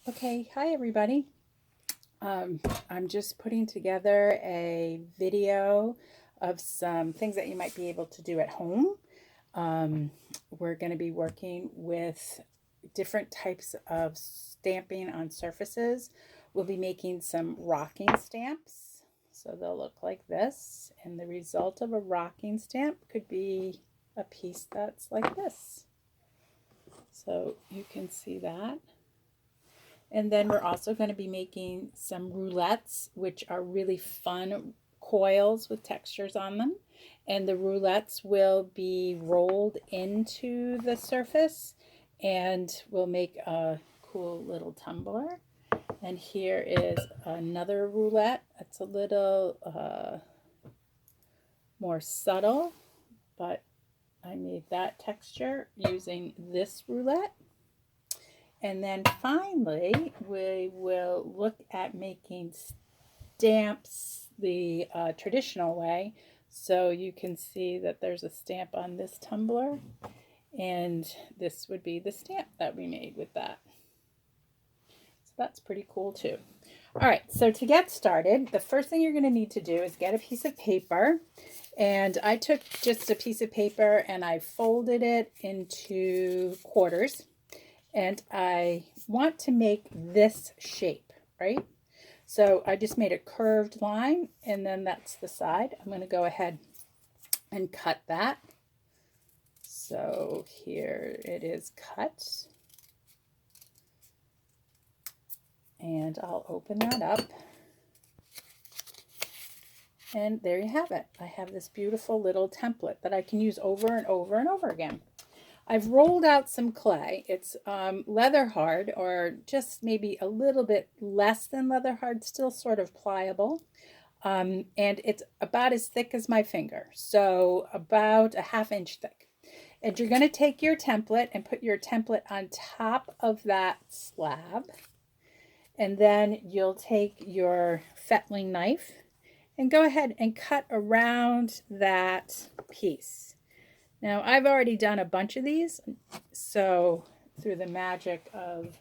Okay, hi everybody. I'm just putting together a video of some things that you might be able to do at home. Um, we're going to be working with different types of stamping on surfaces. We'll be making some rocking stamps. So they'll look like this. And the result of a rocking stamp could be a piece that's like this. So you can see that. And then we're also going to be making some roulettes, which are really fun coils with textures on them. And the roulettes will be rolled into the surface and we'll make a cool little tumbler. And here is another roulette. It's a little more subtle, but I made that texture using this roulette. And then finally, we will look at making stamps the traditional way. So you can see that there's a stamp on this tumbler, and this would be the stamp that we made with that. So that's pretty cool too. All right, so to get started, the first thing you're going to need to do is get a piece of paper. And I took just a piece of paper and I folded it into quarters. And I want to make this shape, right? So I just made a curved line, and then that's the side. I'm going to go ahead and cut that. So here it is cut. And I'll open that up. And there you have it. I have this beautiful little template that I can use over and over and over again. I've rolled out some clay. It's leather hard, or just maybe a little bit less than leather hard, still sort of pliable. And it's about as thick as my finger, so about a ½ inch thick. And you're going to take your template and put your template on top of that slab. And then you'll take your fettling knife and go ahead and cut around that piece. Now, I've already done a bunch of these, so through the magic of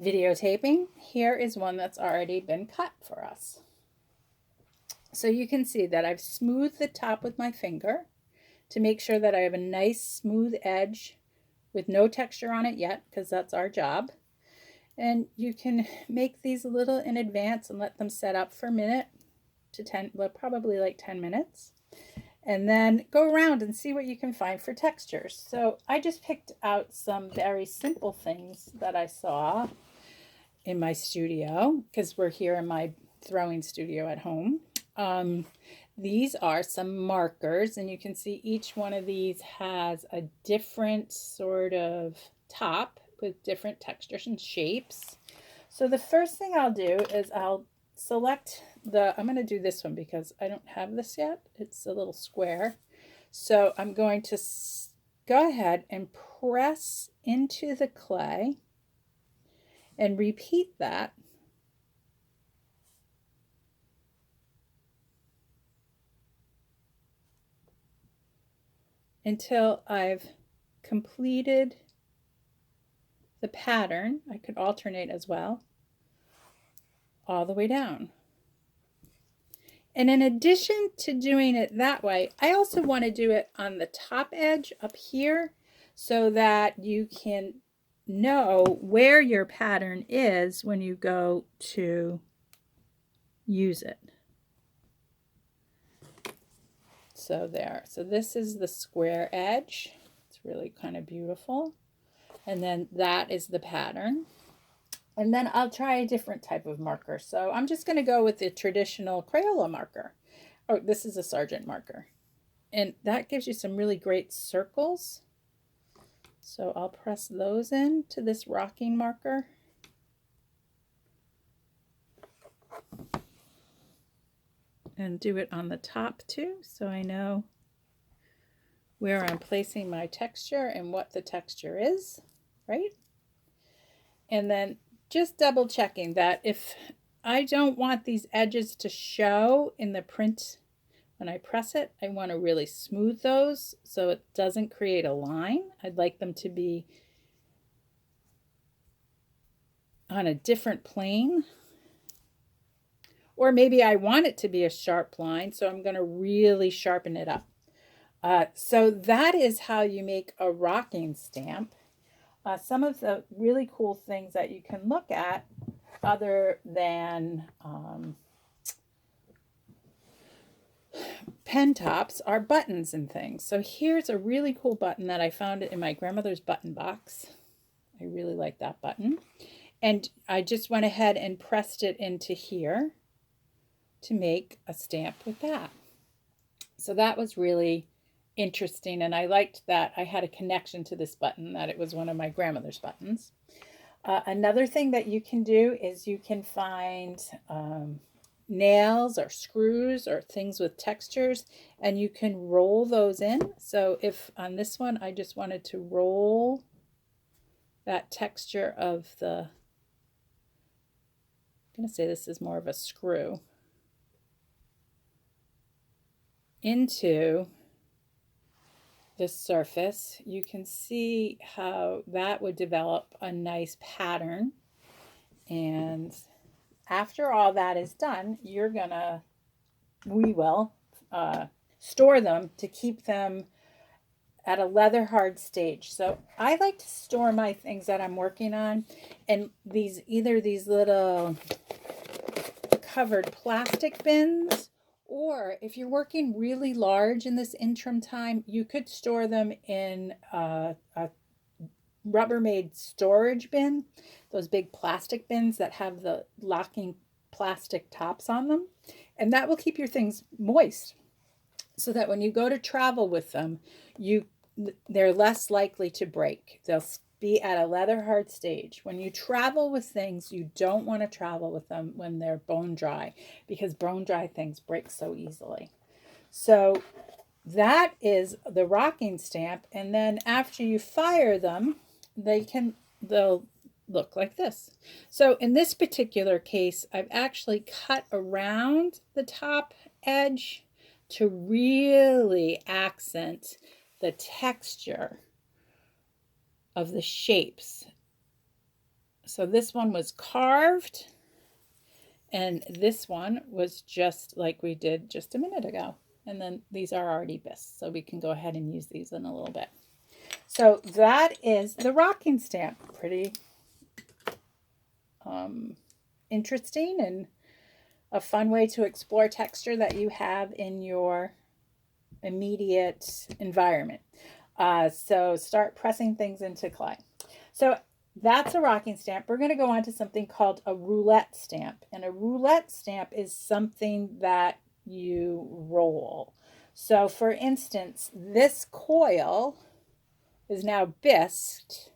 videotaping, here is one that's already been cut for us. So you can see that I've smoothed the top with my finger to make sure that I have a nice smooth edge with no texture on it yet, because that's our job. And you can make these a little in advance and let them set up for a minute to 10, well, probably like 10 minutes. And then go around and see what you can find for textures. So I just picked out some very simple things that I saw in my studio, because we're here in my throwing studio at home. These are some markers, and you can see each one of these has a different sort of top with different textures and shapes. So the first thing I'll do is I'll select I'm going to do this one because I don't have this yet. It's a little square. So I'm going to go ahead and press into the clay and repeat that until I've completed the pattern. I could alternate as well, all the way down. And in addition to doing it that way, I also want to do it on the top edge up here so that you can know where your pattern is when you go to use it. So there. So this is the square edge. It's really kind of beautiful. And then that is the pattern. And then I'll try a different type of marker. So I'm just going to go with the traditional Crayola marker. Oh, this is a Sargent marker. And that gives you some really great circles. So I'll press those in to this rocking marker. And do it on the top too, so I know where I'm placing my texture and what the texture is, right? And then just double checking that if I don't want these edges to show in the print when I press it, I want to really smooth those so it doesn't create a line. I'd like them to be on a different plane. Or maybe I want it to be a sharp line, so I'm going to really sharpen it up. So that is how you make a rocking stamp. Some of the really cool things that you can look at other than pen tops are buttons and things. So here's a really cool button that I found in my grandmother's button box. I really like that button. And I just went ahead and pressed it into here to make a stamp with that. So that was really interesting, and I liked that I had a connection to this button, that it was one of my grandmother's buttons. Another thing that you can do is you can find nails or screws or things with textures, and you can roll those in. So if on this one I just wanted to roll that texture of the, I'm going to say this is more of a screw, into this surface, you can see how that would develop a nice pattern. And after all that is done, we will store them to keep them at a leather hard stage. So I like to store my things that I'm working on in either these little covered plastic bins, or if you're working really large in this interim time, you could store them in a Rubbermaid storage bin, those big plastic bins that have the locking plastic tops on them. And that will keep your things moist so that when you go to travel with them, they're less likely to break. They'll be at a leather hard stage. When you travel with things, you don't want to travel with them when they're bone dry, because bone dry things break so easily. So that is the rocking stamp. And then after you fire them, they'll look like this. So in this particular case, I've actually cut around the top edge to really accent the texture of the shapes. So this one was carved, and this one was just like we did just a minute ago. And then these are already bisque, so we can go ahead and use these in a little bit. So that is the rocking stamp. Pretty interesting and a fun way to explore texture that you have in your immediate environment. So start pressing things into clay. So that's a rocking stamp. We're going to go on to something called a roulette stamp. And a roulette stamp is something that you roll. So for instance, this coil is now bisqued,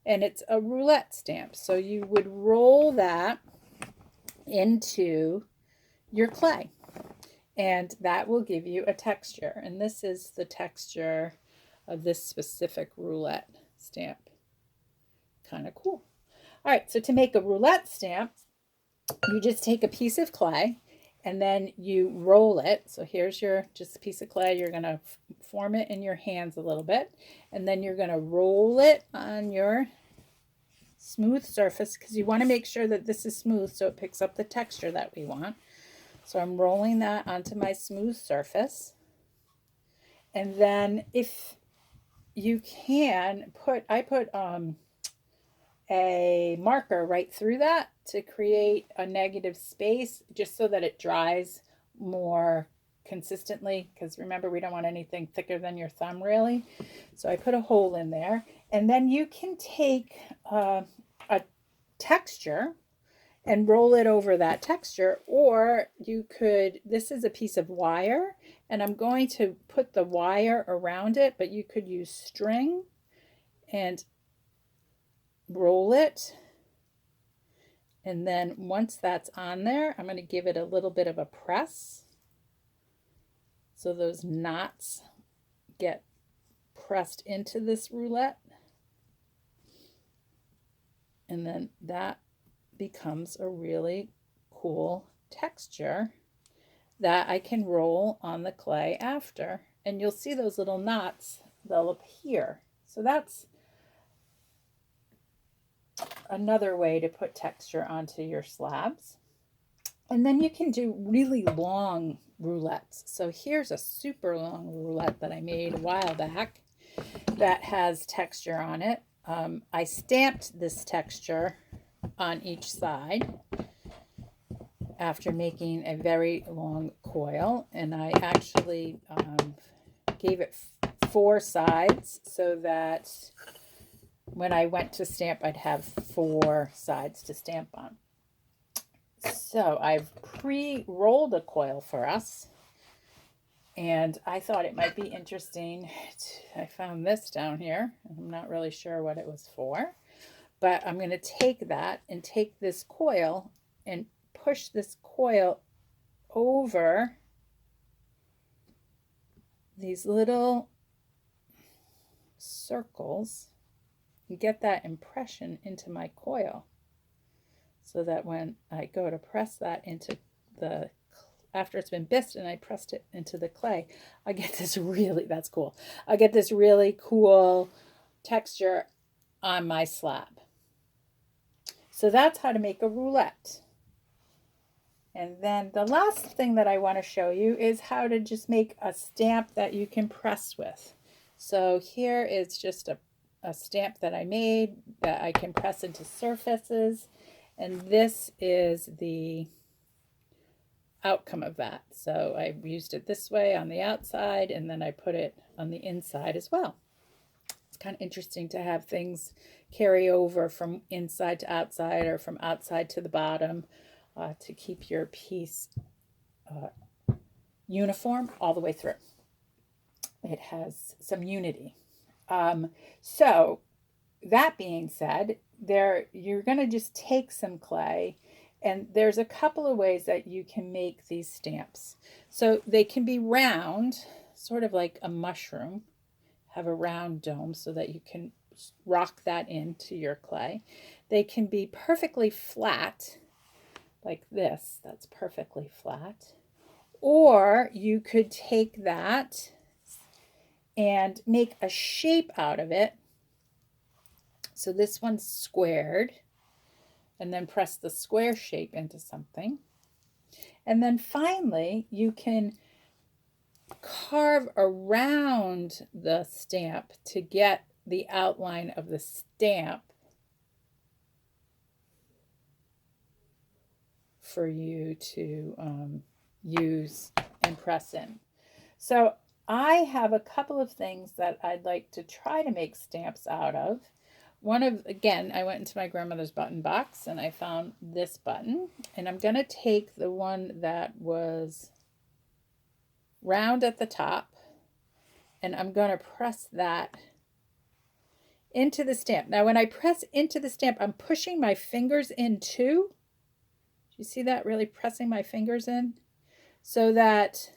and it's a roulette stamp. So you would roll that into your clay, and that will give you a texture. And this is the texture of this specific roulette stamp. Kind of cool. All right, so to make a roulette stamp, you just take a piece of clay and then you roll it. So here's your just a piece of clay. You're going to form it in your hands a little bit, and then you're going to roll it on your smooth surface, because you want to make sure that this is smooth so it picks up the texture that we want. So I'm rolling that onto my smooth surface. And then if you can I put a marker right through that to create a negative space, just so that it dries more consistently, because remember, we don't want anything thicker than your thumb really. So I put a hole in there, and then you can take a texture and roll it over that texture, or you could, this is a piece of wire, and I'm going to put the wire around it, but you could use string and roll it. And then once that's on there, I'm going to give it a little bit of a press so those knots get pressed into this roulette. And then that becomes a really cool texture that I can roll on the clay after. And you'll see those little knots, they'll appear. So that's another way to put texture onto your slabs. And then you can do really long roulettes. So here's a super long roulette that I made a while back that has texture on it. I stamped this texture on each side after making a very long coil, and I actually gave it 4 sides so that when I went to stamp, I'd have 4 sides to stamp on. So I've pre-rolled a coil for us, and I thought it might be interesting. I found this down here. I'm not really sure what it was for, but I'm going to take that and take this coil and push this coil over these little circles and get that impression into my coil, so that when I go to press that into the, after it's been bisqued and I pressed it into the clay, I get this really, that's cool. I get this really cool texture on my slab. So that's how to make a roulette. And then the last thing that I want to show you is how to just make a stamp that you can press with. So here is just a stamp that I made that I can press into surfaces. And this is the outcome of that. So I used it this way on the outside, and then I put it on the inside as well. It's kind of interesting to have things carry over from inside to outside or from outside to the bottom to keep your piece uniform all the way through. It has some unity. So that being said, you're going to just take some clay, and there's a couple of ways that you can make these stamps. So they can be round, sort of like a mushroom, have a round dome so that you can rock that into your clay. They can be perfectly flat, like this. That's perfectly flat. Or you could take that and make a shape out of it. So this one's squared, and then press the square shape into something. And then finally, you can carve around the stamp to get the outline of the stamp for you to use and press in. So I have a couple of things that I'd like to try to make stamps out of. Again, I went into my grandmother's button box and I found this button, and I'm going to take the one that was round at the top, and I'm going to press that into the stamp. Now, when I press into the stamp, I'm pushing my fingers in too. Do you see that? Really pressing my fingers in so that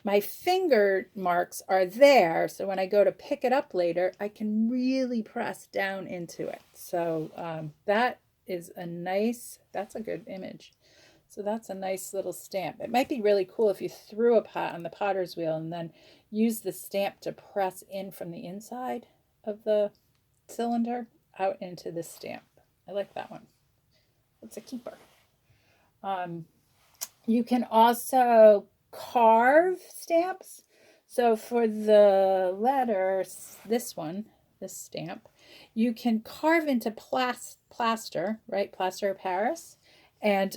my finger marks are there, so when I go to pick it up later, I can really press down into it. So that is that's a good image. So that's a nice little stamp. It might be really cool if you threw a pot on the potter's wheel and then use the stamp to press in from the inside of the cylinder out into the stamp. I like that one. It's a keeper. You can also carve stamps. So for the letter, this stamp, you can carve into plaster, right? Plaster of Paris, and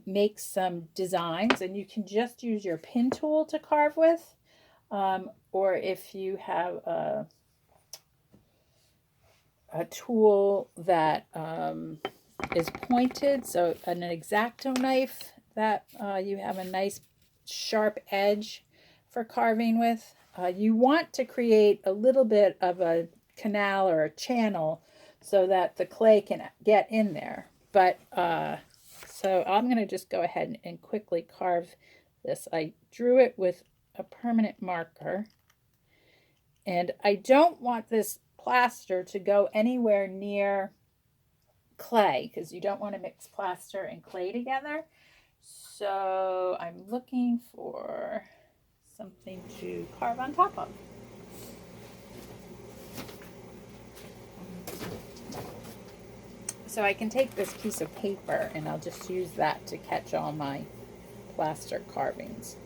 make some designs. And you can just use your pin tool to carve with, or if you have a tool that is pointed, so an X-Acto knife that you have a nice sharp edge for carving with. You want to create a little bit of a canal or a channel so that the clay can get in there. But so I'm going to just go ahead and quickly carve this. I drew it with a permanent marker, and I don't want this plaster to go anywhere near clay because you don't want to mix plaster and clay together. So I'm looking for something to carve on top of. So I can take this piece of paper and I'll just use that to catch all my plaster carvings.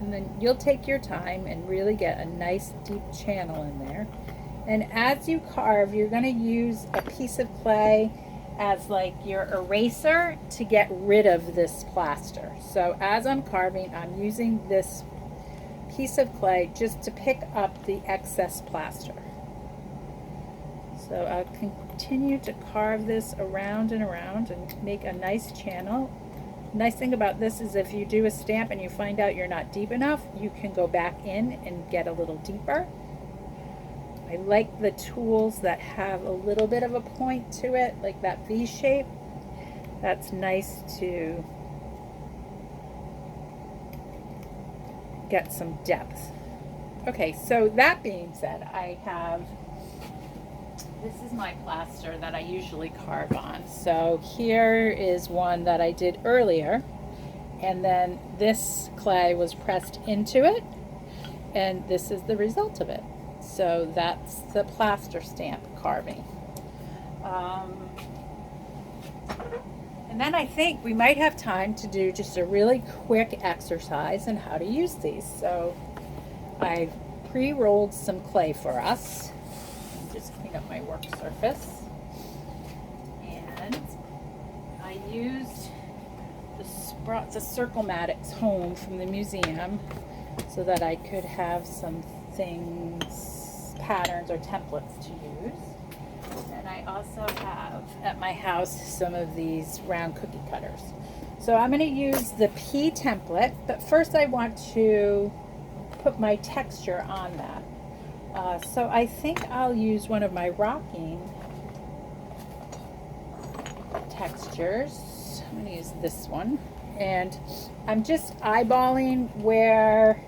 And then you'll take your time and really get a nice deep channel in there. And as you carve, you're going to use a piece of clay as like your eraser to get rid of this plaster. So as I'm carving, I'm using this piece of clay just to pick up the excess plaster. So I'll continue to carve this around and around and make a nice channel. Nice thing about this is if you do a stamp and you find out you're not deep enough, you can go back in and get a little deeper. I like the tools that have a little bit of a point to it, like that V shape. That's nice to get some depth. Okay, so that being said, I have, this is my plaster that I usually carve on. So here is one that I did earlier, and then this clay was pressed into it, and this is the result of it. So that's the plaster stamp carving. And then I think we might have time to do just a really quick exercise in how to use these. So I've pre-rolled some clay for us. Just clean up my work surface. And I used the Circle Maddox home from the museum so that I could have some things, patterns or templates to use. And I also have at my house some of these round cookie cutters. So I'm going to use the P template, but first I want to put my texture on that. So I think I'll use one of my rocking textures. I'm going to use this one. And I'm just eyeballing where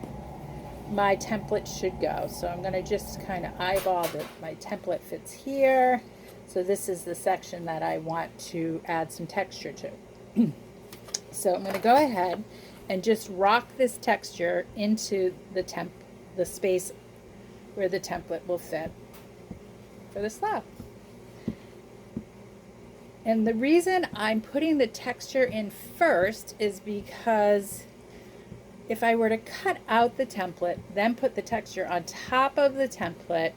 my template should go. So I'm going to just kind of eyeball that my template fits here. So this is the section that I want to add some texture to. So I'm going to go ahead and just rock this texture into the space where the template will fit for the slab. And the reason I'm putting the texture in first is because if I were to cut out the template, then put the texture on top of the template,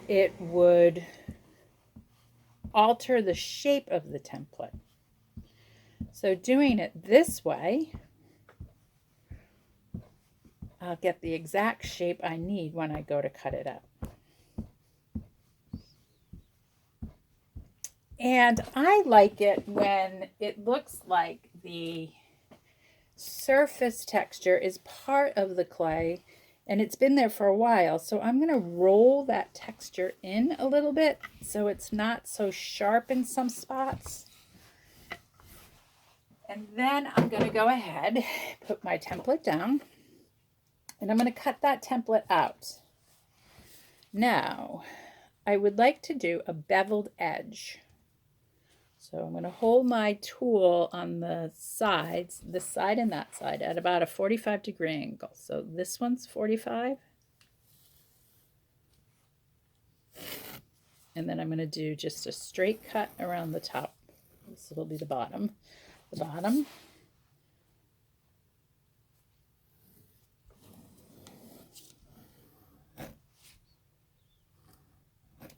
it would alter the shape of the template. So doing it this way, I'll get the exact shape I need when I go to cut it out. And I like it when it looks like the surface texture is part of the clay and it's been there for a while. So I'm going to roll that texture in a little bit so it's not so sharp in some spots. And then I'm going to go ahead, put my template down, and I'm going to cut that template out. Now, I would like to do a beveled edge. So I'm going to hold my tool on the sides, this side and that side, at about a 45-degree angle. So this one's 45. And then I'm going to do just a straight cut around the top. This will be the bottom. The bottom.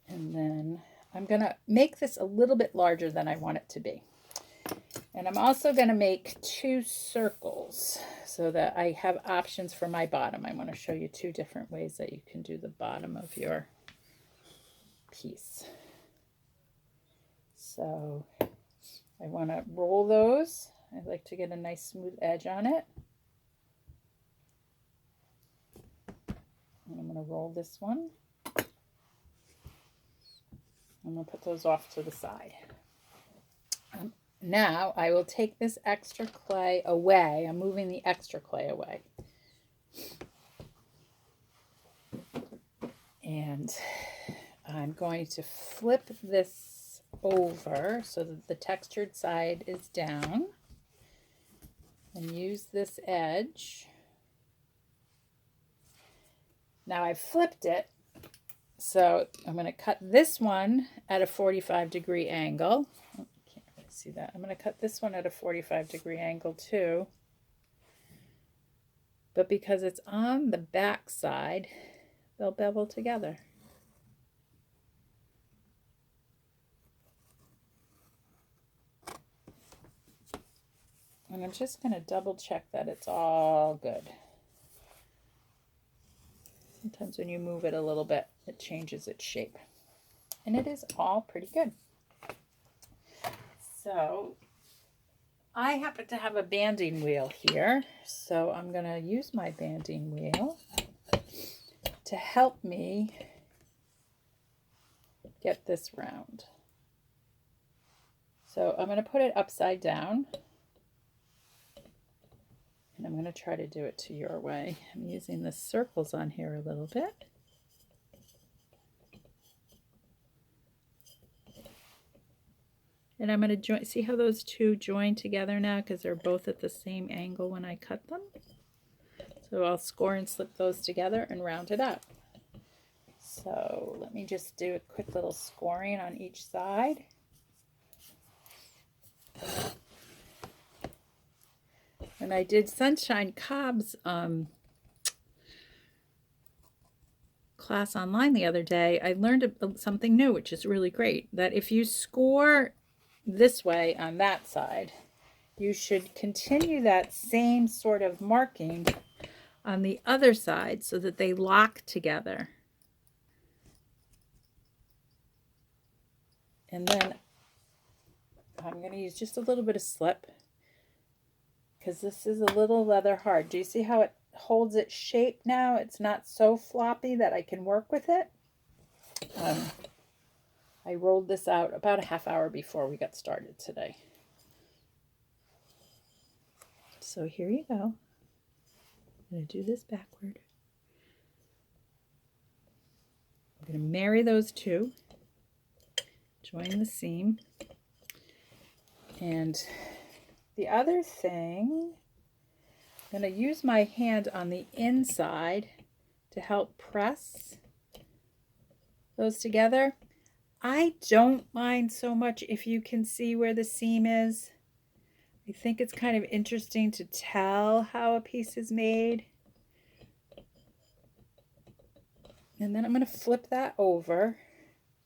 And then I'm going to make this a little bit larger than I want it to be. And I'm also going to make 2 circles so that I have options for my bottom. I want to show you 2 different ways that you can do the bottom of your piece. So I want to roll those. I like to get a nice smooth edge on it. And I'm going to roll this one. I'm going to put those off to the side. Now I will take this extra clay away. I'm moving the extra clay away. And I'm going to flip this over so that the textured side is down. And use this edge. Now I've flipped it So I'm going to cut this one at a 45-degree angle. Oh, can't really see that. I'm going to cut this one at a 45-degree angle too. But because it's on the back side, they'll bevel together. And I'm just going to double check that it's all good. Sometimes when you move it a little bit, it changes its shape. And it is all pretty good. So I happen to have a banding wheel here. So I'm going to use my banding wheel to help me get this round. So I'm going to put it upside down. And I'm going to try to do it to your way. I'm using the circles on here a little bit. And I'm going to join, see how those two join together now because they're both at the same angle when I cut them. So I'll score and slip those together and round it out. So let me just do a quick little scoring on each side. When I did Sunshine Cobb's class online the other day, I learned something new, which is really great. That if you score this way on that side, you should continue that same sort of marking on the other side so that they lock together. And then I'm going to use just a little bit of slip because this is a little leather hard. Do you see how it holds its shape now? It's not so floppy that I can work with it. I rolled this out about a half hour before we got started today. So here you go. I'm going to do this backward. I'm going to marry those two, join the seam. And the other thing, I'm going to use my hand on the inside to help press those together. I don't mind so much if you can see where the seam is. I think it's kind of interesting to tell how a piece is made. And then I'm going to flip that over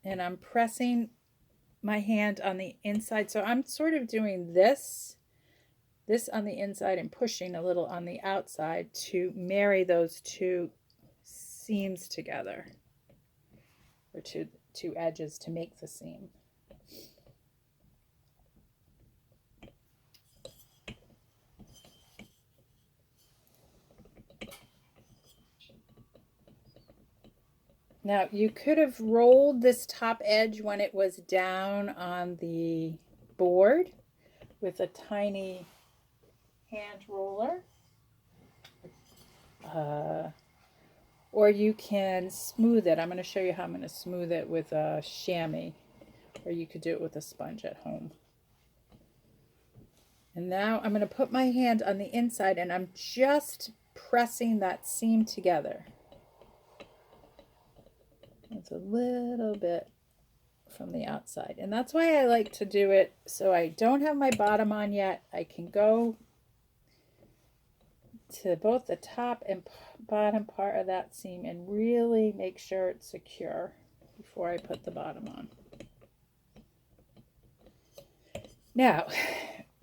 and I'm pressing my hand on the inside. So I'm sort of doing this on the inside and pushing a little on the outside to marry those two seams together, or two edges to make the seam. Now you could have rolled this top edge when it was down on the board with a tiny hand roller. Or you can smooth it. I'm going to show you how I'm going to smooth it with a chamois, or you could do it with a sponge at home. And now I'm going to put my hand on the inside and I'm just pressing that seam together. It's a little bit from the outside. And that's why I like to do it so I don't have my bottom on yet. I can go to both the top and bottom part of that seam and really make sure it's secure before I put the bottom on. Now,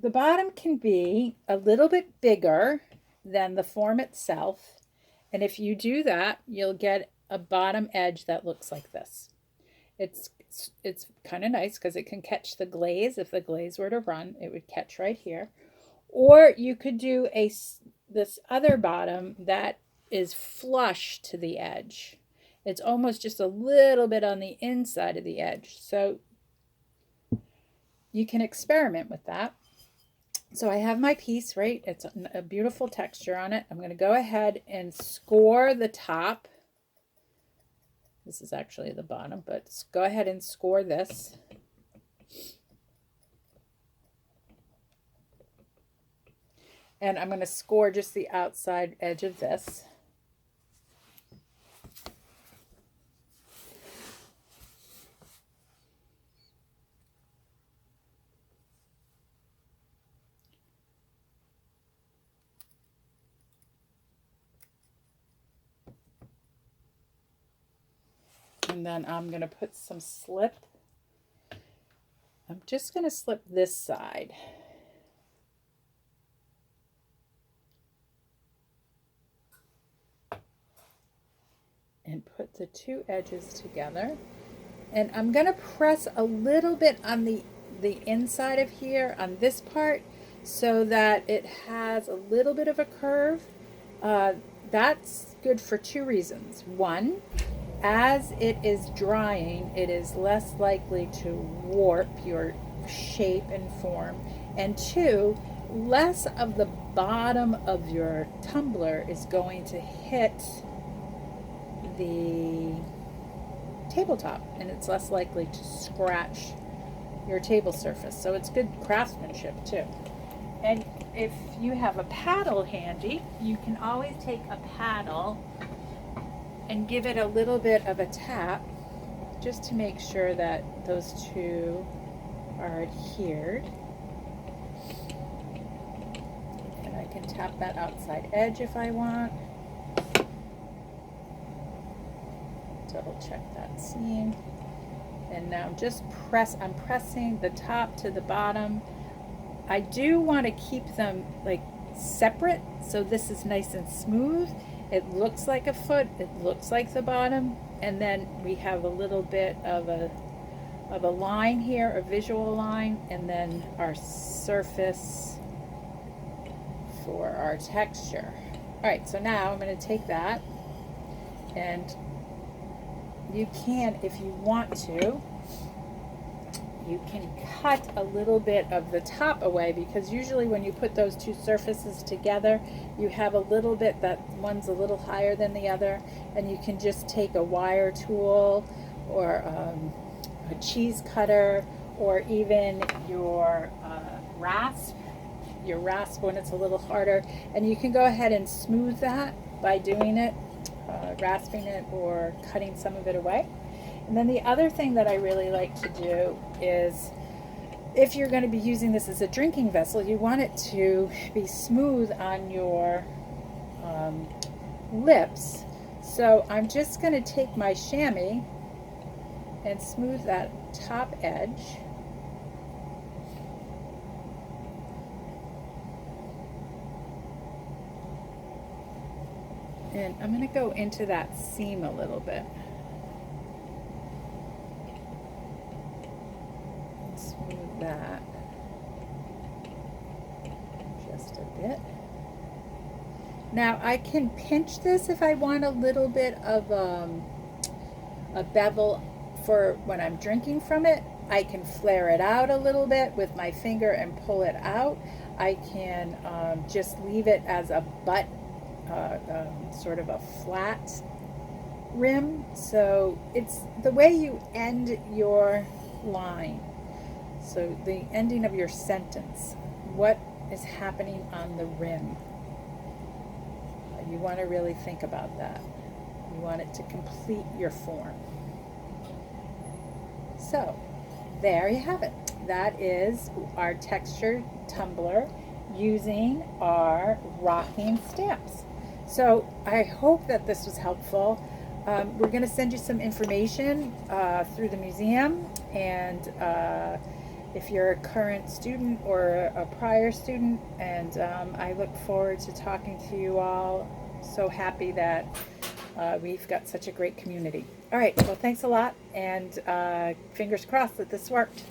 the bottom can be a little bit bigger than the form itself, and if you do that, you'll get a bottom edge that looks like this. It's kind of nice because it can catch the glaze. If the glaze were to run, it would catch right here. Or you could do this other bottom that is flush to the edge. It's almost just a little bit on the inside of the edge. So you can experiment with that. So I have my piece, right? It's a beautiful texture on it. I'm going to go ahead and score the top. This is actually the bottom, but go ahead and score this. And I'm going to score just the outside edge of this. And then I'm going to put some slip. I'm just going to slip this side. And put the two edges together. And I'm going to press a little bit on the inside of here on this part so that it has a little bit of a curve. That's good for two reasons. One, as it is drying, it is less likely to warp your shape and form. And two, less of the bottom of your tumbler is going to hit the tabletop, and it's less likely to scratch your table surface. So it's good craftsmanship too. And if you have a paddle handy, you can always take a paddle and give it a little bit of a tap just to make sure that those two are adhered. And I can tap that outside edge if I want. Double check that seam. And now just I'm pressing the top to the bottom. I do want to keep them like separate, so this is nice and smooth. It looks like a foot, it looks like the bottom, and then we have a little bit of a line here, a visual line, and then our surface for our texture. All right, so now I'm going to take that, and you can, if you want to, you can cut a little bit of the top away, because usually when you put those two surfaces together, you have a little bit that one's a little higher than the other, and you can just take a wire tool or a cheese cutter, or even your rasp when it's a little harder, and you can go ahead and smooth that by doing it, rasping it or cutting some of it away. And then the other thing that I really like to do is, if you're going to be using this as a drinking vessel, you want it to be smooth on your lips. So I'm just going to take my chamois and smooth that top edge. And I'm going to go into that seam a little bit. Smooth that just a bit. Now I can pinch this if I want a little bit of a bevel for when I'm drinking from it. I can flare it out a little bit with my finger and pull it out. I can just leave it as a butt, sort of a flat rim. So it's the way you end your line. So the ending of your sentence, what is happening on the rim? You want to really think about that. You want it to complete your form. So there you have it. That is our texture tumbler using our rocking stamps. So I hope that this was helpful. We're going to send you some information through the museum, and if you're a current student or a prior student, and I look forward to talking to you all. So happy that we've got such a great community. All right, well, thanks a lot, and fingers crossed that this worked.